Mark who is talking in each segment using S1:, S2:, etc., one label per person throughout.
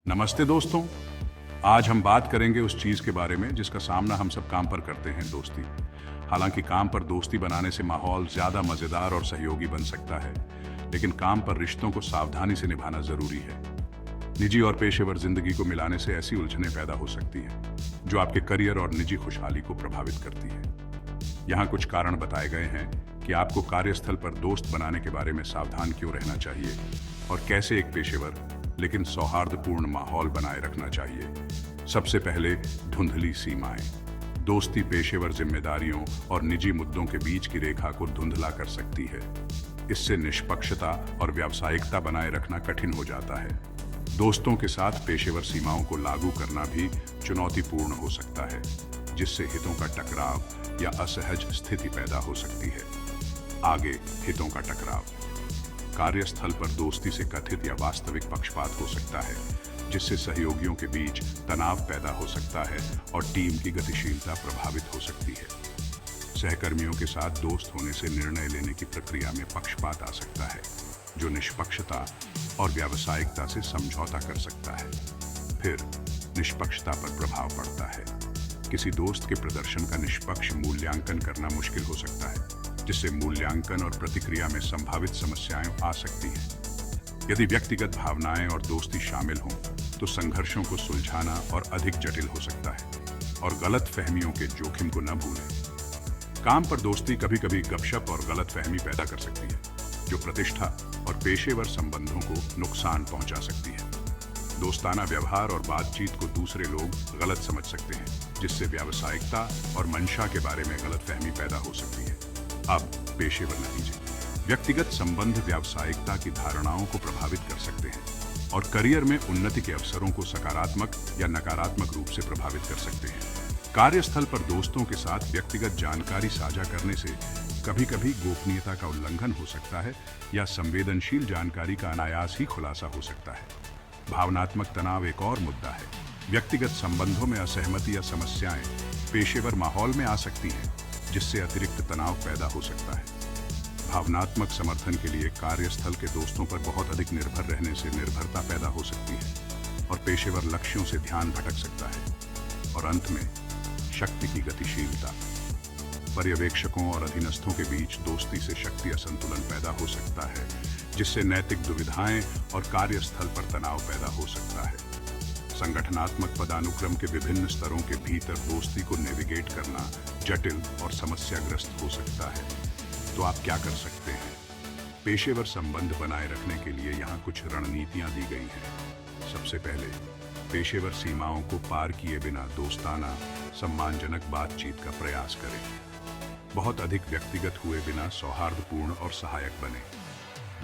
S1: नमस्ते दोस्तों। आज हम बात करेंगे उस चीज के बारे में जिसका सामना हम सब काम पर करते हैं, दोस्ती। हालांकि काम पर दोस्ती बनाने से माहौल ज्यादा मजेदार और सहयोगी बन सकता है, लेकिन काम पर रिश्तों को सावधानी से निभाना जरूरी है। निजी और पेशेवर जिंदगी को मिलाने से ऐसी उलझनें पैदा हो सकती हैं जो आपके करियर और निजी खुशहाली को प्रभावित करती है। यहाँ कुछ कारण बताए गए हैं कि आपको कार्यस्थल पर दोस्त बनाने के बारे में सावधान क्यों रहना चाहिए और कैसे एक पेशेवर लेकिन सौहार्दपूर्ण माहौल बनाए रखना चाहिए। सबसे पहले, धुंधली सीमाएं। दोस्ती पेशेवर जिम्मेदारियों और निजी मुद्दों के बीच की रेखा को धुंधला कर सकती है। इससे निष्पक्षता और व्यावसायिकता बनाए रखना कठिन हो जाता है। दोस्तों के साथ पेशेवर सीमाओं को लागू करना भी चुनौतीपूर्ण हो सकता है, जिससे हितों का टकराव या असहज स्थिति पैदा हो सकती है। आगे, हितों का टकराव। कार्यस्थल पर दोस्ती से कथित या वास्तविक पक्षपात हो सकता है, जिससे सहयोगियों के बीच तनाव पैदा हो सकता है और टीम की गतिशीलता प्रभावित हो सकती है। सहकर्मियों के साथ दोस्त होने से निर्णय लेने की प्रक्रिया में पक्षपात आ सकता है, जो निष्पक्षता और व्यावसायिकता से समझौता कर सकता है। फिर निष्पक्षता पर प्रभाव पड़ता है। किसी दोस्त के प्रदर्शन का निष्पक्ष मूल्यांकन करना मुश्किल हो सकता है, जिससे मूल्यांकन और प्रतिक्रिया में संभावित समस्याएं आ सकती हैं। यदि व्यक्तिगत भावनाएं और दोस्ती शामिल हों, तो संघर्षों को सुलझाना और अधिक जटिल हो सकता है। और गलत फहमियों के जोखिम को न भूलें। काम पर दोस्ती कभी कभी गपशप और गलत फहमी पैदा कर सकती है, जो प्रतिष्ठा और पेशेवर संबंधों को नुकसान पहुंचा सकती है। दोस्ताना व्यवहार और बातचीत को दूसरे लोग गलत समझ सकते हैं, जिससे व्यावसायिकता और मंशा के बारे में गलतफहमी पैदा हो सकती है। अब पेशेवर नतीजे। व्यक्तिगत संबंध व्यावसायिकता की धारणाओं को प्रभावित कर सकते हैं और करियर में उन्नति के अवसरों को सकारात्मक या नकारात्मक रूप से प्रभावित कर सकते हैं। कार्यस्थल पर दोस्तों के साथ व्यक्तिगत जानकारी साझा करने से कभी-कभी गोपनीयता का उल्लंघन हो सकता है या संवेदनशील जानकारी का अनायास ही खुलासा हो सकता है। भावनात्मक तनाव एक और मुद्दा है। व्यक्तिगत संबंधों में असहमति या समस्याएं पेशेवर माहौल में आ सकती हैं, जिससे अतिरिक्त तनाव पैदा हो सकता है। भावनात्मक समर्थन के लिए कार्यस्थल के दोस्तों पर बहुत अधिक निर्भर रहने से निर्भरता पैदा हो सकती है और पेशेवर लक्ष्यों से ध्यान भटक सकता है। और अंत में, शक्ति की गतिशीलता। पर्यवेक्षकों और अधीनस्थों के बीच दोस्ती से शक्ति असंतुलन पैदा हो सकता है, जिससे नैतिक दुविधाएं और कार्यस्थल पर तनाव पैदा हो सकता है। संगठनात्मक पदानुक्रम के विभिन्न स्तरों के भीतर दोस्ती को नेविगेट करना जटिल और समस्याग्रस्त हो सकता है। तो आप क्या कर सकते हैं? पेशेवर संबंध बनाए रखने के लिए यहाँ कुछ रणनीतियाँ दी गई हैं। सबसे पहले, पेशेवर सीमाओं को पार किए बिना दोस्ताना, सम्मानजनक बातचीत का प्रयास करें। बहुत अधिक व्यक्तिगत हुए बिना सौहार्दपूर्ण और सहायक बने।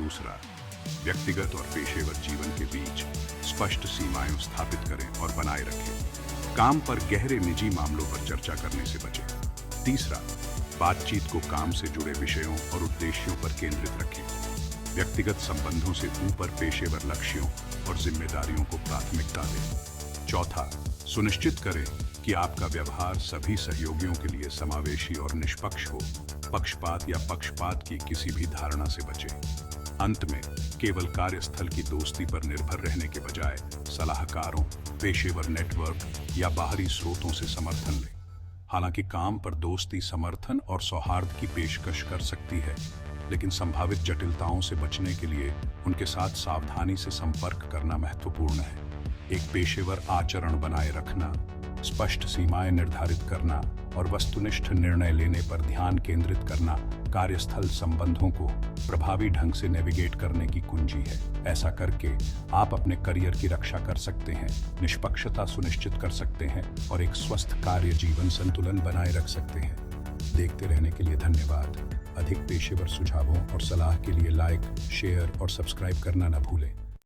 S1: दूसरा, व्यक्तिगत और पेशेवर जीवन के बीच स्पष्ट सीमाएं स्थापित करें और बनाए रखें। काम पर गहरे निजी मामलों पर चर्चा करने से बचें। तीसरा, बातचीत को काम से जुड़े विषयों और उद्देश्यों पर केंद्रित रखें। व्यक्तिगत संबंधों से ऊपर पेशेवर लक्ष्यों और जिम्मेदारियों को प्राथमिकता दें। चौथा, सुनिश्चित करें कि आपका व्यवहार सभी सहयोगियों के लिए समावेशी और निष्पक्ष हो। पक्षपात या पक्षपात की किसी भी धारणा से बचें। अंत में, केवल कार्यस्थल की दोस्ती पर निर्भर रहने के बजाय सलाहकारों, पेशेवर नेटवर्क या बाहरी स्रोतों से समर्थन लें। हालांकि काम पर दोस्ती समर्थन और सौहार्द की पेशकश कर सकती है, लेकिन संभावित जटिलताओं से बचने के लिए उनके साथ सावधानी से संपर्क करना महत्वपूर्ण है। एक पेशेवर आचरण बनाए रखना, स्पष्ट सीमाएं निर्धारित करना और वस्तुनिष्ठ निर्णय लेने पर ध्यान केंद्रित करना कार्यस्थल संबंधों को प्रभावी ढंग से नेविगेट करने की कुंजी है। ऐसा करके आप अपने करियर की रक्षा कर सकते हैं, निष्पक्षता सुनिश्चित कर सकते हैं और एक स्वस्थ कार्य जीवन संतुलन बनाए रख सकते हैं। देखते रहने के लिए धन्यवाद। अधिक पेशेवर सुझावों और सलाह के लिए लाइक, शेयर और सब्सक्राइब करना न भूलें।